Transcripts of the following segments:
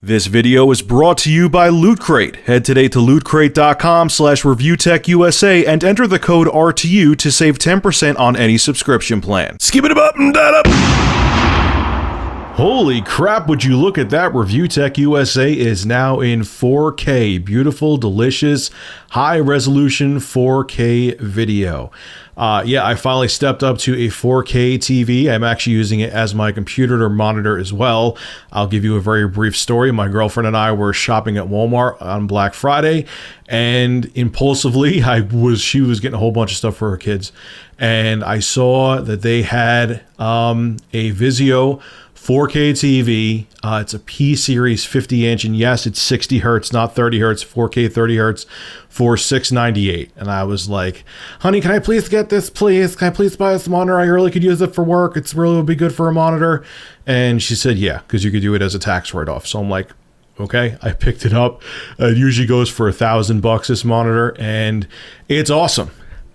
This video is brought to you by Loot Crate. Head today to lootcrate.com/reviewtechusa and enter the code RTU to save 10% on any subscription plan. Skip it up and that up. Holy crap, would you look at that? Review Tech USA is now in 4K. Beautiful, delicious, high resolution 4K video. Yeah, I finally stepped up to a 4K TV. I'm actually using it as my computer or monitor as well. I'll give you a very brief story. My girlfriend and I were shopping at Walmart on Black Friday, and impulsively, she was getting a whole bunch of stuff for her kids, and I saw that they had a Vizio 4K TV. It's a P-Series 50-inch, and yes, it's 60 hertz, not 30 hertz, 4K 30 hertz for $698. And I was like, honey, can I please get this, please? Can I please buy this monitor? I really could use it for work. It's really would be good for a monitor. And she said, yeah, because you could do it as a tax write-off. So I'm like, okay, I picked it up. It usually goes for $1,000 this monitor, and it's awesome.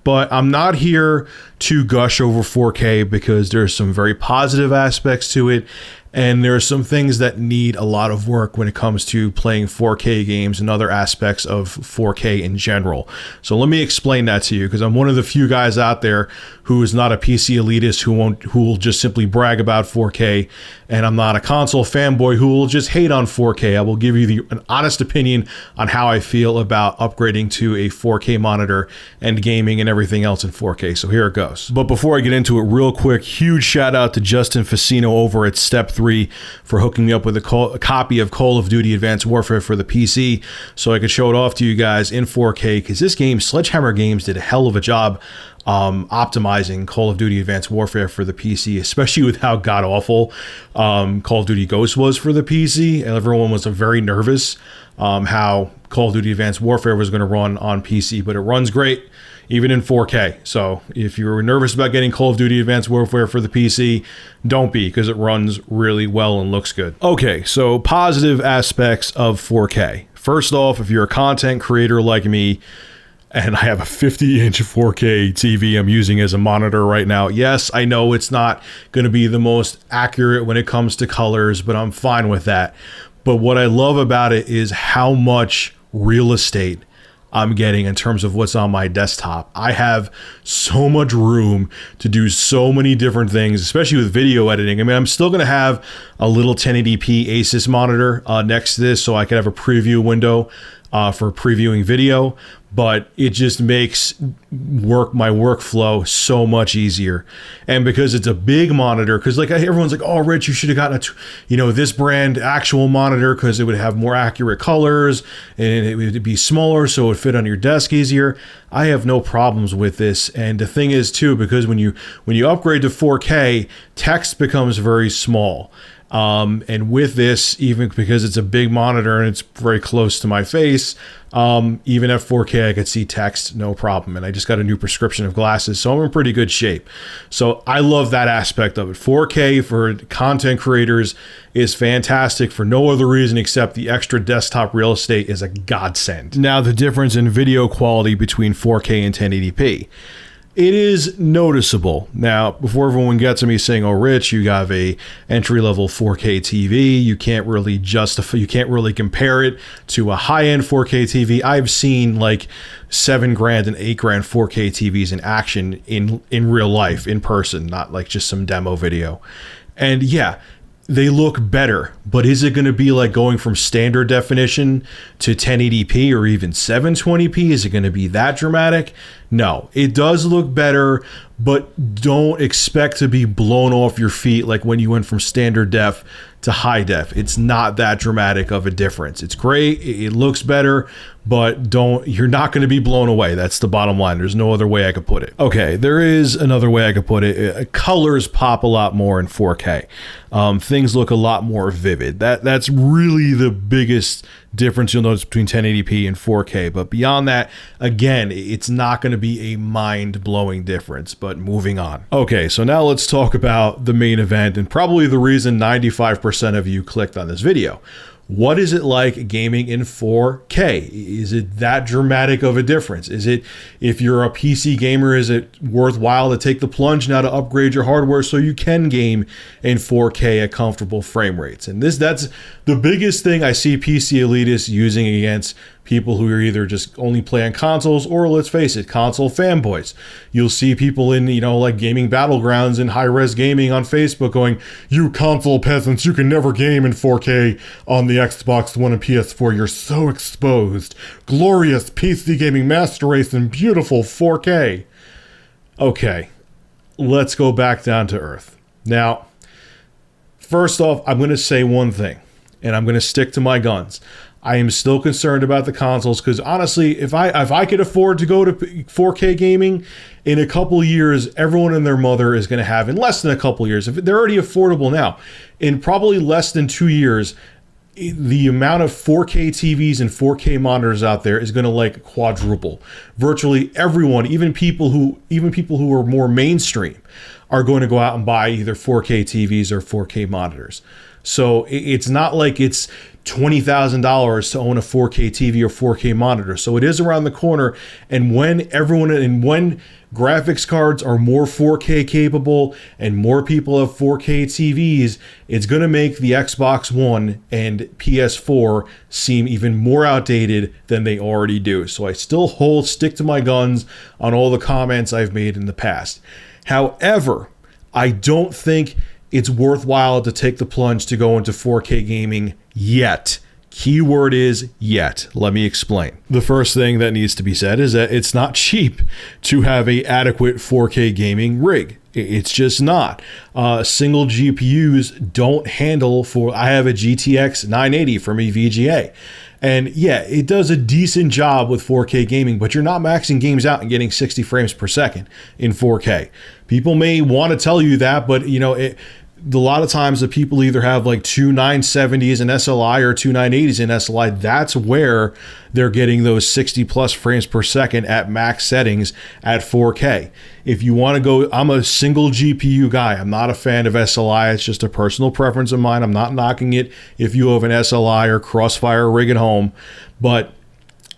But I'm not here to gush over 4K because there's some very positive aspects to it, and there are some things that need a lot of work when it comes to playing 4K games and other aspects of 4K in general. So let me explain that to you, because I'm one of the few guys out there who is not a PC elitist who will just simply brag about 4K, and I'm not a console fanboy who will just hate on 4K. I will give you an honest opinion on how I feel about upgrading to a 4K monitor and gaming and everything else in 4K. So here it goes. But before I get into it real quick, huge shout out to Justin Facino over at Step 3 for hooking me up with a copy of Call of Duty Advanced Warfare for the PC so I could show it off to you guys in 4K, because this game, Sledgehammer Games, did a hell of a job optimizing Call of Duty Advanced Warfare for the PC, especially with how god-awful Call of Duty Ghosts was for the PC. Everyone was very nervous how Call of Duty Advanced Warfare was going to run on PC, but it runs great even in 4K. So if you were nervous about getting Call of Duty Advanced Warfare for the PC, don't be, because it runs really well and looks good. Okay, so positive aspects of 4K. First off, if you're a content creator like me, and I have a 50-inch 4K TV I'm using as a monitor right now. Yes, I know it's not going to be the most accurate when it comes to colors, but I'm fine with that. But what I love about it is how much real estate I'm getting in terms of what's on my desktop. I have so much room to do so many different things, especially with video editing. I mean, I'm still going to have a little 1080p Asus monitor next to this so I can have a preview window for previewing video, but it just makes my workflow so much easier. And because it's a big monitor, because like everyone's like, oh, Rich, you should have gotten this brand actual monitor because it would have more accurate colors and it would be smaller so it would fit on your desk easier. I have no problems with this. And the thing is too, because when you upgrade to 4K, text becomes very small. And with this, even because it's a big monitor and it's very close to my face, even at 4K, I could see text, no problem. And I just got a new prescription of glasses, so I'm in pretty good shape. So I love that aspect of it. 4K for content creators is fantastic for no other reason except the extra desktop real estate is a godsend. Now, the difference in video quality between 4K and 1080p. It is noticeable. Now, before everyone gets to me saying, oh, Rich, you have a entry-level 4K TV, you can't really compare it to a high-end 4K TV. I've seen like $7,000 and $8,000 4K TVs in action in real life, in person, not like just some demo video. And yeah, they look better, but is it going to be like going from standard definition to 1080p or even 720p? Is it going to be that dramatic? No, it does look better, but don't expect to be blown off your feet like when you went from standard def to high def. It's not that dramatic of a difference. It's great, it looks better, but you're not going to be blown away. That's the bottom line. There's no other way I could put it. Okay, there is another way I could put it. Colors pop a lot more in 4K. Things look a lot more vivid. That's really the biggest difference you'll notice between 1080p and 4K. But beyond that, again, it's not going to be a mind-blowing difference, but moving on. Okay, so now let's talk about the main event and probably the reason 95% of you clicked on this video. What is it like gaming in 4K? Is it that dramatic of a difference? Is it, if you're a PC gamer, is it worthwhile to take the plunge now to upgrade your hardware so you can game in 4K at comfortable frame rates? And that's the biggest thing I see PC elitists using against people who are either just only play on consoles, or let's face it, console fanboys. You'll see people in, like gaming battlegrounds and high-res gaming on Facebook going, "You console peasants, you can never game in 4K on the Xbox One and PS4. You're so exposed. Glorious PC gaming master race in beautiful 4K." Okay, let's go back down to earth. Now, first off, I'm going to say one thing, and I'm going to stick to my guns. I am still concerned about the consoles, because honestly, if I could afford to go to 4K gaming, in a couple years, everyone and their mother is going to have, in less than a couple years, if they're already affordable now, in probably less than 2 years, the amount of 4K TVs and 4K monitors out there is going to quadruple. Virtually everyone, even people who are more mainstream, are going to go out and buy either 4K TVs or 4K monitors. So it's not like it's $20,000 to own a 4K TV or 4K monitor. So it is around the corner. And when graphics cards are more 4K capable and more people have 4K TVs, it's going to make the Xbox One and PS4 seem even more outdated than they already do. So I still stick to my guns on all the comments I've made in the past. However, I don't think it's worthwhile to take the plunge to go into 4K gaming yet. Keyword is yet. Let me explain. The first thing that needs to be said is that it's not cheap to have an adequate 4K gaming rig. It's just not. Single GPUs don't handle I have a GTX 980 from EVGA. And yeah, it does a decent job with 4K gaming, but you're not maxing games out and getting 60 frames per second in 4K. People may want to tell you that, but a lot of times the people either have two 970s in SLI or two 980s in SLI. That's where they're getting those 60 plus frames per second at max settings at 4K. If you want to go, I'm a single GPU guy. I'm not a fan of SLI. It's just a personal preference of mine. I'm not knocking it if you have an SLI or Crossfire rig at home, but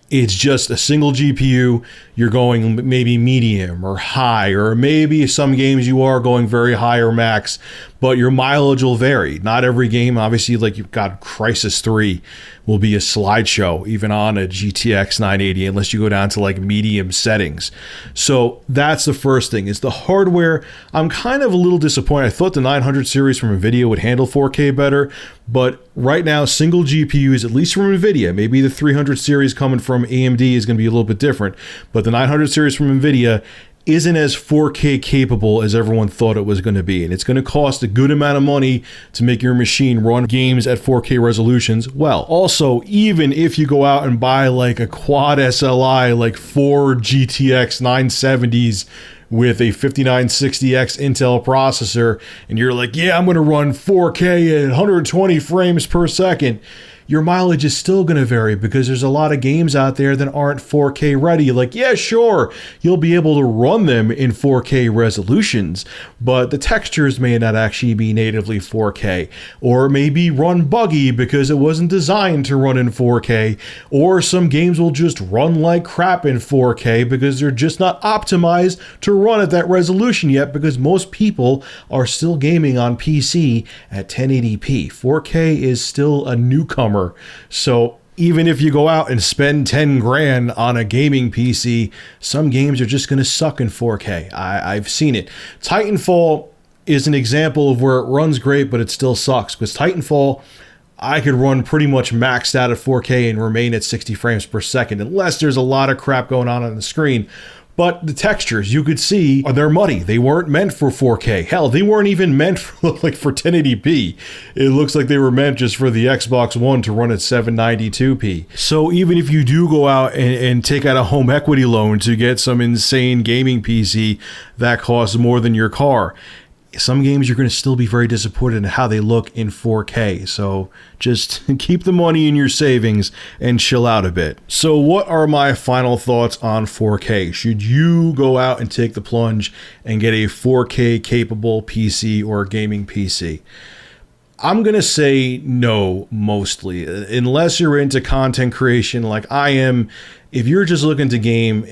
it's just a single GPU. You're going maybe medium or high, or maybe some games you are going very high or max, but your mileage will vary. Not every game, obviously, you've got Crysis 3 will be a slideshow, even on a GTX 980, unless you go down to medium settings. So that's the first thing, is the hardware. I'm kind of a little disappointed. I thought the 900 series from NVIDIA would handle 4K better, but right now, single GPUs, at least from NVIDIA, maybe the 300 series coming from AMD is going to be a little bit different, but the 900 series from NVIDIA isn't as 4K capable as everyone thought it was going to be. And it's going to cost a good amount of money to make your machine run games at 4K resolutions well. Also, even if you go out and buy a quad SLI, 4 GTX 970s with a 5960X Intel processor, and you're yeah, I'm going to run 4K at 120 frames per second, your mileage is still going to vary, because there's a lot of games out there that aren't 4K ready. Yeah, sure, you'll be able to run them in 4K resolutions, but the textures may not actually be natively 4K, or maybe run buggy because it wasn't designed to run in 4K, or some games will just run like crap in 4K because they're just not optimized to run at that resolution yet, because most people are still gaming on PC at 1080p. 4K is still a newcomer. So even if you go out and spend 10 grand on a gaming PC, some games are just going to suck in 4K. I've seen it. Titanfall is an example of where it runs great, but it still sucks, because Titanfall, I could run pretty much maxed out at 4K and remain at 60 frames per second, unless there's a lot of crap going on the screen. But the textures, you could see, they're muddy. They weren't meant for 4K. Hell, they weren't even meant for 1080p. It looks like they were meant just for the Xbox One to run at 792p. So even if you do go out and take out a home equity loan to get some insane gaming PC that costs more than your car, some games you're going to still be very disappointed in how they look in 4K. So just keep the money in your savings and chill out a bit. So what are my final thoughts on 4K? Should you go out and take the plunge and get a 4K capable PC or gaming PC? I'm going to say no, mostly, unless you're into content creation like I am. If you're just looking to gaming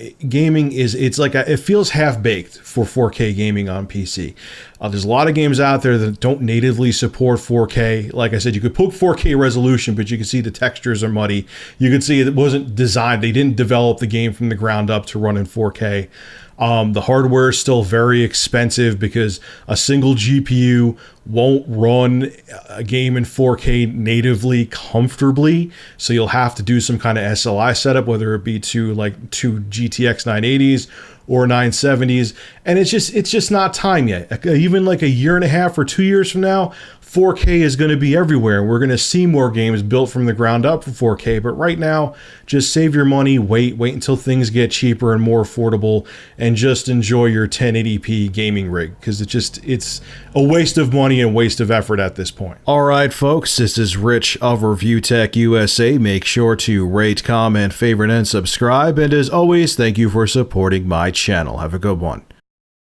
it's like it feels half-baked for 4K gaming on PC. There's a lot of games out there that don't natively support 4K. Like I said, you could put 4K resolution, but you can see the textures are muddy. You can see it wasn't designed. They didn't develop the game from the ground up to run in 4K. The hardware is still very expensive because a single GPU won't run a game in 4K natively comfortably. So you'll have to do some kind of SLI setup, whether it be to GTX 980s or 970s. And it's just not time yet. Even like a year and a half or 2 years from now, 4K is going to be everywhere. We're going to see more games built from the ground up for 4K. But right now, just save your money, wait until things get cheaper and more affordable, and just enjoy your 1080p gaming rig, because it's a waste of money and waste of effort at this point. All right, folks, this is Rich of ReviewTech USA. Make sure to rate, comment, favorite, and subscribe. And as always, thank you for supporting my channel. Have a good one.